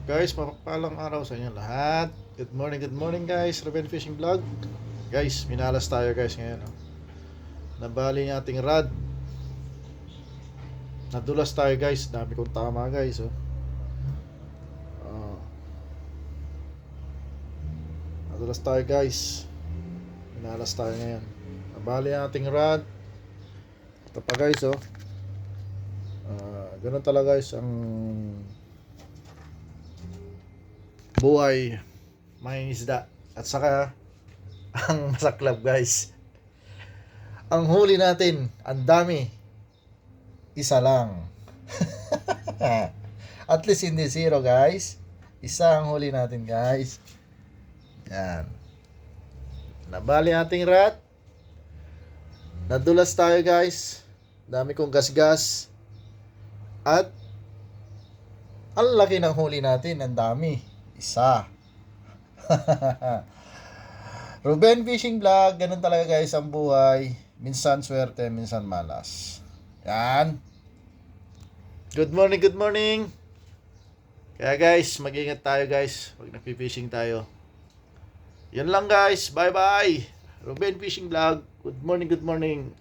Guys, mapagpalang araw sa inyo lahat. Good morning guys. Ruben Fishing Vlog. Guys, minalas tayo guys ngayon. Oh. Nabali yung ating rod. Nadulas tayo guys. Dami kong tama guys. Oh. Oh. Nadulas tayo guys. Minalas tayo ngayon. Nabali yung ating rod. Ito pa guys. Oh. Ganun talaga guys ang buhay may isda at saka ang masaklap guys. Ang huli natin, ang dami, isa lang. At least hindi zero guys. Isa ang huli natin guys. Yan. Nabali ating rat. Nadulas tayo guys. Dami kong gasgas. At ang laki ng huli natin, ang dami. Isa. Ruben Fishing Vlog, ganun talaga guys ang buhay. Minsan swerte, minsan malas. Yan. Good morning. Kaya guys, mag-ingat tayo guys pag nagpi-fishing tayo. Yan lang guys. Bye-bye. Ruben Fishing Vlog. Good morning.